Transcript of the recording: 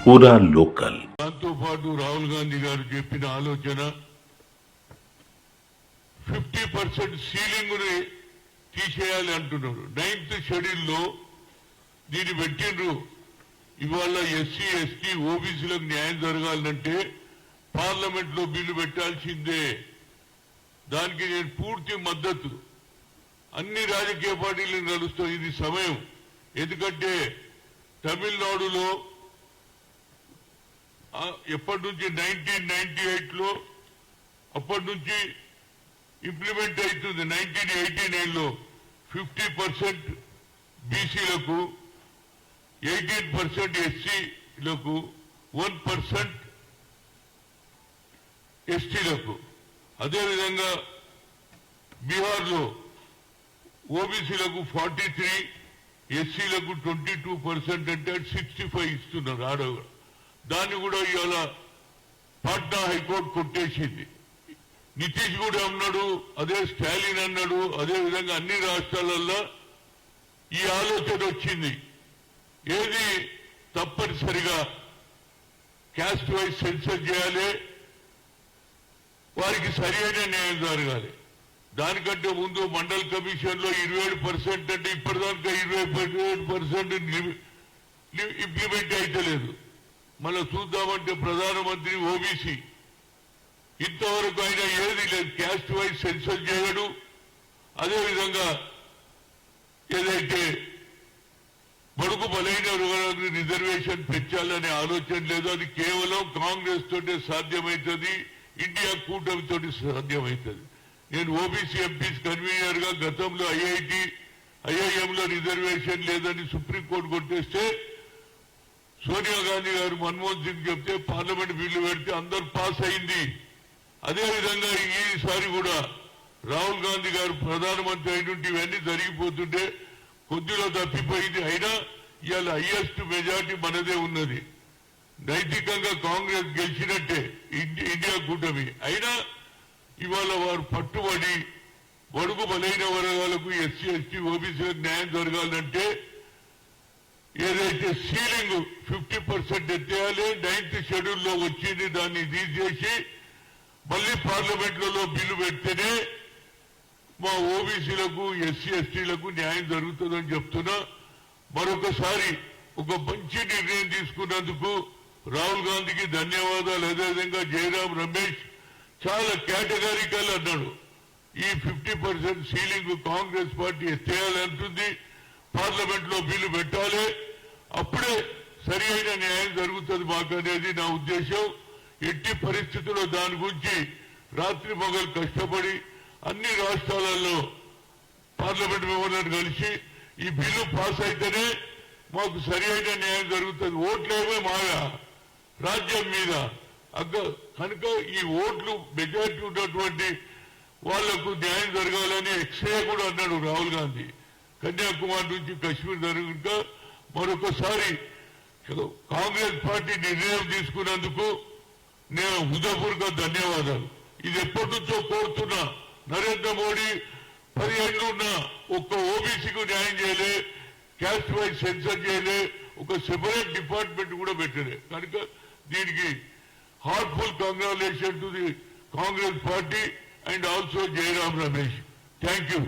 పూరా లోకల్. దాంతో పాటు రాహుల్ గాంధీ గారు చెప్పిన ఆలోచన 50% సీలింగ్ ని తీసేయాలి అంటున్నారు. 9th షెడ్యూల్లో దీన్ని పెట్టిండ్రు. ఇవాళ ఎస్సీ ఎస్టీ ఓబీసీలకు న్యాయం జరగాలంటే పార్లమెంట్ లో బిల్లు పెట్టాల్సిందే. దానికి నేను పూర్తి మద్దతు. అన్ని రాజకీయ పార్టీలు నడుస్తాయి. ఇది సమయం. ఎందుకంటే తమిళనాడులో ఎప్పటి నుంచి 1998లో అప్పటి నుంచి ఇంప్లిమెంట్ అవుతుంది. 1989లో 50% బీసీలకు, 18% ఎస్సీలకు, 1% ఎస్టీలకు. అదేవిధంగా బీహార్లో ఓబీసీలకు 43, ఎస్సీలకు 22% అంటే 65 ఇస్తున్నారు ఆడవారు. దాన్ని కూడా ఇవాళ పాట్నా హైకోర్టు కొట్టేసింది. నితీష్ కూడా అన్నాడు, అదే స్టాలిన్ అన్నాడు. అదేవిధంగా అన్ని రాష్ట్రాలలో ఈ ఆలోచన వచ్చింది. ఏది తప్పనిసరిగా క్యాస్ట్ వైజ్ సెన్సర్ చేయాలి, వారికి సరైన న్యాయం జరగాలి. దానికంటే ముందు మండల్ కమిషన్ లో 27% అంటే ఇప్పటిదాకా 27% ఇంప్లిమెంట్ అయితలేదు. మళ్ళీ చూద్దామంటే ప్రధానమంత్రి ఓబీసీ ఇంతవరకు ఆయన ఏది లేదు. క్యాస్ట్ వైజ్ సెన్సర్ చేయడు. అదేవిధంగా ఏదైతే బడుగు బలైన వర్గాలకు రిజర్వేషన్ పెంచాలనే ఆలోచన లేదు. అది కేవలం కాంగ్రెస్ తోటే సాధ్యమవుతుంది, ఇండియా కూటమితోటి సాధ్యమవుతుంది. నేను ఓబీసీ ఎంపీస్ కన్వీనర్ గా గతంలో ఐఐఎంలో రిజర్వేషన్ లేదని సుప్రీంకోర్టు కొట్టేస్తే సోనియా గాంధీ గారు మన్మోహన్ సింగ్ చెప్తే పార్లమెంట్ బిల్లు పెడితే అందరూ పాస్ అయింది. అదేవిధంగా ఈసారి కూడా రాహుల్ గాంధీ గారు ప్రధానమంత్రి అయినట్టు ఇవన్నీ జరిగిపోతుంటే కొద్దిలో తప్పిపోయింది. అయినా ఇవాళ హైయెస్ట్ మెజార్టీ మనదే ఉన్నది. నైతికంగా కాంగ్రెస్ గెలిచినట్టే ఇండియా కూటమి. అయినా ఇవాళ వారు పట్టుబడి బడుగు బలైన వర్గాలకు, ఎస్సీ ఎస్టీ ఓబీసీలకు న్యాయం జరగాలంటే ఏదైతే సీలింగ్ 50% ఎత్తేయాలి. 9th షెడ్యూల్లో వచ్చింది, దాన్ని తీసేసి మళ్ళీ పార్లమెంట్లలో బిల్లు పెడితేనే మా ఓబీసీలకు, ఎస్సీ ఎస్టీలకు న్యాయం జరుగుతుందని చెప్తున్నా. మరొకసారి ఒక మంచి నిర్ణయం తీసుకున్నందుకు రాహుల్ గాంధీకి ధన్యవాదాలు. అదేవిధంగా జయరాం రమేష్ చాలా కేటగారికల్ అన్నాడు. ఈ 50% సీలింగ్ కాంగ్రెస్ పార్టీ ఎత్తేయాలంటుంది. పార్లమెంట్ లో బిల్లు పెట్టాలి, అప్పుడే సరి అయిన న్యాయం జరుగుతుంది మాకు అనేది నా ఉద్దేశం. ఎట్టి పరిస్థితుల్లో దాని గురించి రాత్రి పగలు కష్టపడి అన్ని రాష్ట్రాలలో పార్లమెంట్ మెంబర్లను కలిసి ఈ బిల్లు పాస్ అయితేనే మాకు సరి అయిన న్యాయం జరుగుతుంది. ఓట్లేమో మాయా రాజ్యం మీద కనుక ఈ ఓట్లు మెజారిటీ ఉన్నటువంటి వాళ్లకు న్యాయం జరగాలని ఎక్స్రే కూడా అన్నాడు రాహుల్ గాంధీ. కన్యాకుమారి నుంచి కశ్మీర్ జరుగుగా మరొకసారి కాంగ్రెస్ పార్టీ నిర్ణయం తీసుకున్నందుకు నేను హృదయపూర్వక ధన్యవాదాలు. ఇది ఎప్పటి నుంచో కోరుతున్నా. నరేంద్ర మోడీ 10 ఏళ్ళు ఉన్నా ఒక్క ఓబీసీకి న్యాయం చేయలే, క్యాస్ట్ వైజ్ సెన్సర్ చేయలే, ఒక సెపరేట్ డిపార్ట్మెంట్ కూడా పెట్టలే. కనుక దీనికి heartful congratulation to the Congress party and also Jayaram Ramesh. Thank you.